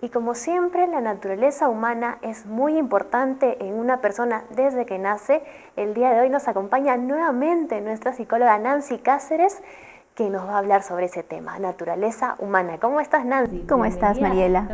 Y como siempre, la naturaleza humana es muy importante en una persona desde que nace. El día de hoy nos acompaña nuevamente nuestra psicóloga Nancy Cáceres, que nos va a hablar sobre ese tema, naturaleza humana. ¿Cómo estás, Nancy? ¿Cómo estás, Mariela?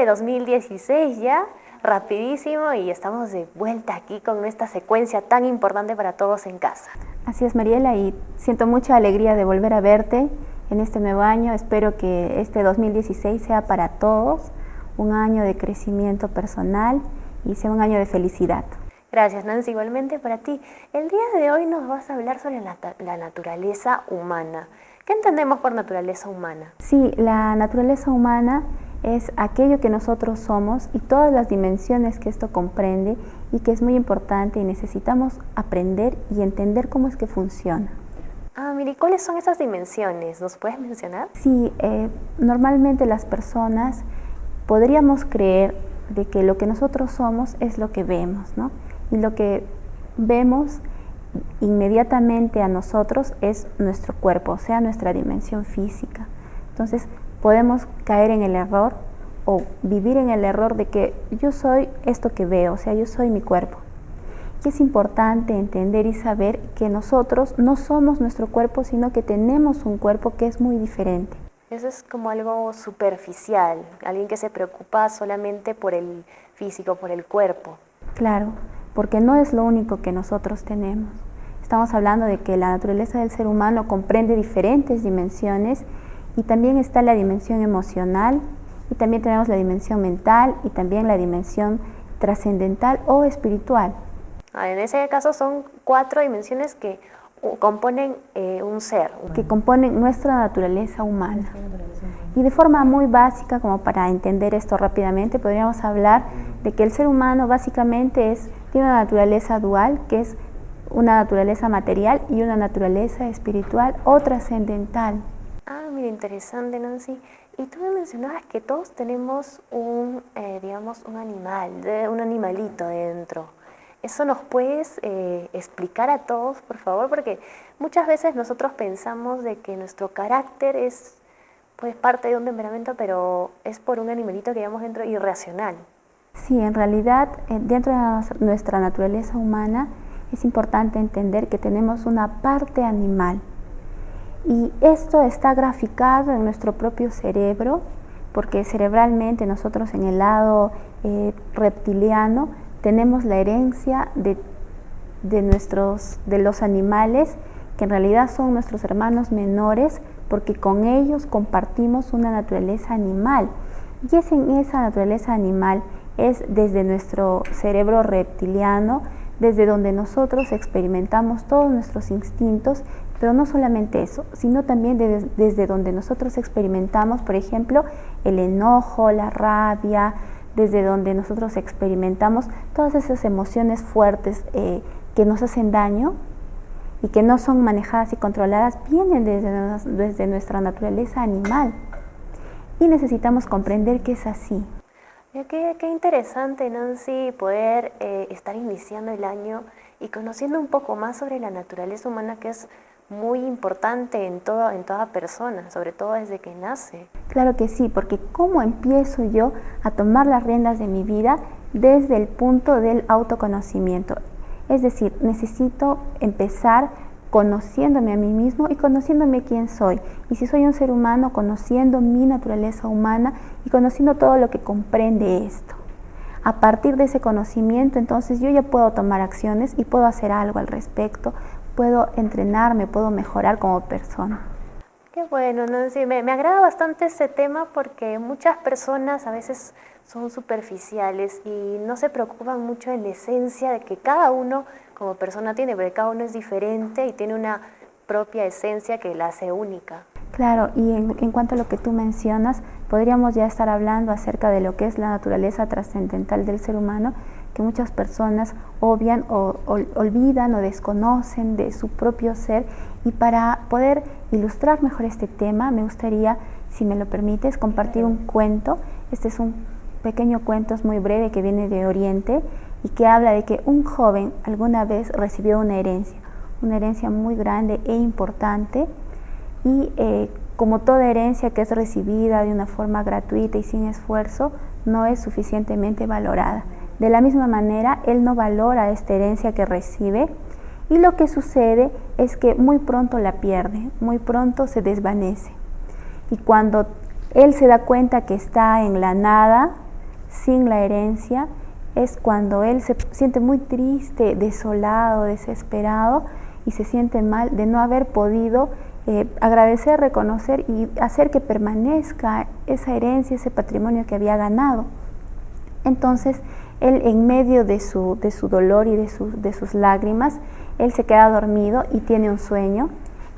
2016 ya, rapidísimo, y estamos de vuelta aquí con esta secuencia tan importante para todos en casa. Así es, Mariela, y siento mucha alegría de volver a verte en este nuevo año. Espero que este 2016 sea para todos un año de crecimiento personal y sea un año de felicidad. Gracias, Nancy, igualmente para ti. El día de hoy nos vas a hablar sobre la naturaleza humana. ¿Qué entendemos por naturaleza humana? Sí, la naturaleza humana es aquello que nosotros somos y todas las dimensiones que esto comprende, y que es muy importante y necesitamos aprender y entender cómo es que funciona. Mire, ¿cuáles son esas dimensiones? ¿Nos puedes mencionar? Sí, normalmente las personas podríamos creer de que lo que nosotros somos es lo que vemos, ¿no? Y lo que vemos inmediatamente a nosotros es nuestro cuerpo, o sea, nuestra dimensión física. Entonces, podemos caer en el error o vivir en el error de que yo soy esto que veo, o sea, yo soy mi cuerpo. Y es importante entender y saber que nosotros no somos nuestro cuerpo, sino que tenemos un cuerpo que es muy diferente. Eso es como algo superficial, alguien que se preocupa solamente por el físico, por el cuerpo. Claro, porque no es lo único que nosotros tenemos. Estamos hablando de que la naturaleza del ser humano comprende diferentes dimensiones, y también está la dimensión emocional, y también tenemos la dimensión mental, y también la dimensión trascendental o espiritual. En ese caso son 4 dimensiones que componen un ser. Que componen nuestra naturaleza humana. Y de forma muy básica, como para entender esto rápidamente, podríamos hablar de que el ser humano básicamente tiene una naturaleza dual, que es una naturaleza material y una naturaleza espiritual o trascendental. Mira, interesante, Nancy. Y tú me mencionabas que todos tenemos digamos, un animalito dentro. ¿Eso nos puedes explicar a todos, por favor? Porque muchas veces nosotros pensamos de que nuestro carácter es pues parte de un temperamento, pero es por un animalito que llevamos dentro irracional. Sí, en realidad, dentro de nuestra naturaleza humana es importante entender que tenemos una parte animal. Y esto está graficado en nuestro propio cerebro, porque cerebralmente nosotros en el lado reptiliano tenemos la herencia de los animales, que en realidad son nuestros hermanos menores, porque con ellos compartimos una naturaleza animal. Y es en esa naturaleza animal, es desde nuestro cerebro reptiliano, desde donde nosotros experimentamos todos nuestros instintos, pero no solamente eso, sino también desde donde nosotros experimentamos, por ejemplo, el enojo, la rabia, desde donde nosotros experimentamos todas esas emociones fuertes que nos hacen daño y que no son manejadas y controladas, vienen desde nuestra naturaleza animal. Y necesitamos comprender que es así. Qué interesante, Nancy, poder estar iniciando el año y conociendo un poco más sobre la naturaleza humana, que es muy importante en toda persona, sobre todo desde que nace. Claro que sí, porque ¿cómo empiezo yo a tomar las riendas de mi vida? Desde el punto del autoconocimiento. Es decir, necesito empezar conociéndome a mí mismo y conociéndome quién soy. Y si soy un ser humano, conociendo mi naturaleza humana y conociendo todo lo que comprende esto. A partir de ese conocimiento, entonces yo ya puedo tomar acciones y puedo hacer algo al respecto, puedo entrenarme, puedo mejorar como persona. Qué bueno, Nancy. Me agrada bastante ese tema porque muchas personas a veces son superficiales y no se preocupan mucho en la esencia de que cada uno como persona tiene, porque cada uno es diferente y tiene una propia esencia que la hace única. Claro, y en cuanto a lo que tú mencionas, podríamos ya estar hablando acerca de lo que es la naturaleza trascendental del ser humano, que muchas personas obvian o olvidan o desconocen de su propio ser. Y para poder ilustrar mejor este tema, me gustaría, si me lo permites, compartir un cuento. Este es un pequeño cuento, es muy breve, que viene de Oriente y que habla de que un joven alguna vez recibió una herencia muy grande e importante, y como toda herencia que es recibida de una forma gratuita y sin esfuerzo, no es suficientemente valorada. De la misma manera, él no valora esta herencia que recibe y lo que sucede es que muy pronto la pierde, muy pronto se desvanece. Y cuando él se da cuenta que está en la nada, sin la herencia, es cuando él se siente muy triste, desolado, desesperado y se siente mal de no haber podido agradecer, reconocer y hacer que permanezca esa herencia, ese patrimonio que había ganado. Entonces, él en medio de su dolor y de sus lágrimas, él se queda dormido y tiene un sueño.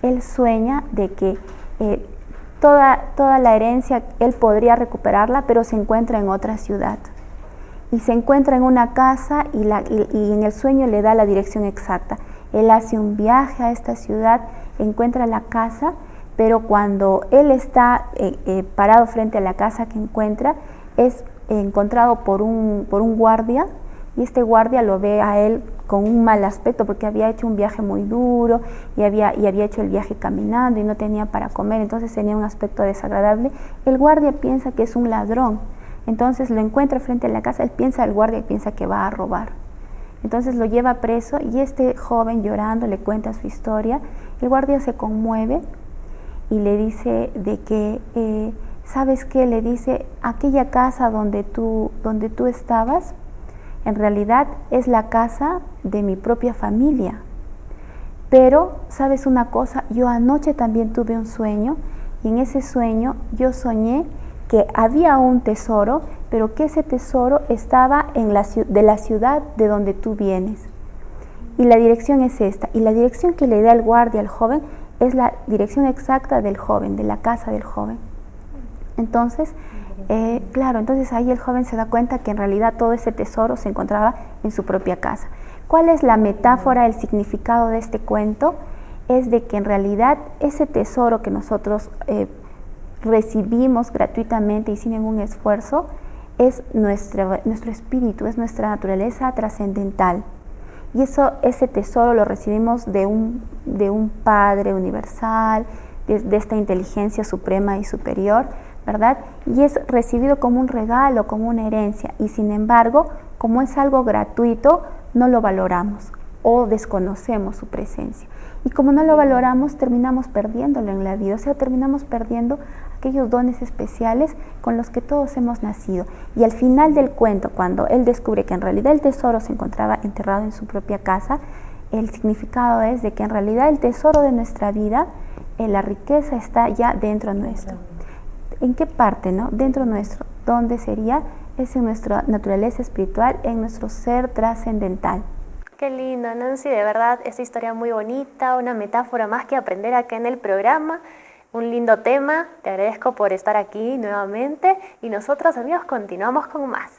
Él sueña de que toda la herencia él podría recuperarla, pero se encuentra en otra ciudad. Y se encuentra en una casa y en el sueño le da la dirección exacta. Él hace un viaje a esta ciudad, encuentra la casa, pero cuando él está parado frente a la casa que encuentra, es encontrado por un guardia, y este guardia lo ve a él con un mal aspecto porque había hecho un viaje muy duro y había hecho el viaje caminando y no tenía para comer, entonces tenía un aspecto desagradable. El guardia piensa que es un ladrón, entonces lo encuentra frente a la casa, el guardia piensa que va a robar. Entonces lo lleva preso y este joven llorando le cuenta su historia. El guardia se conmueve y le dice de que, ¿sabes qué? Le dice, aquella casa donde tú estabas, en realidad es la casa de mi propia familia. Pero, ¿sabes una cosa? Yo anoche también tuve un sueño y en ese sueño yo soñé que había un tesoro, pero que ese tesoro estaba de la ciudad de donde tú vienes. Y la dirección es esta. Y la dirección que le da el guardia al joven es la dirección exacta del joven, de la casa del joven. Entonces, claro, entonces ahí el joven se da cuenta que en realidad todo ese tesoro se encontraba en su propia casa. ¿Cuál es la metáfora, el significado de este cuento? Es de que en realidad ese tesoro que nosotros recibimos gratuitamente y sin ningún esfuerzo es nuestro espíritu, es nuestra naturaleza trascendental. Y ese tesoro lo recibimos de un Padre universal, de esta inteligencia suprema y superior, ¿verdad? Y es recibido como un regalo, como una herencia. Y sin embargo, como es algo gratuito, no lo valoramos o desconocemos su presencia. Y como no lo valoramos, terminamos perdiéndolo en la vida, o sea, terminamos perdiendo aquellos dones especiales con los que todos hemos nacido. Y al final del cuento, cuando él descubre que en realidad el tesoro se encontraba enterrado en su propia casa, el significado es de que en realidad el tesoro de nuestra vida, la riqueza está ya dentro nuestro. ¿En qué parte, no? Dentro nuestro. ¿Dónde sería? Es en nuestra naturaleza espiritual, en nuestro ser trascendental. Qué lindo, Nancy, de verdad, esta historia muy bonita, una metáfora más que aprender acá en el programa, un lindo tema, te agradezco por estar aquí nuevamente y nosotros, amigos, continuamos con más.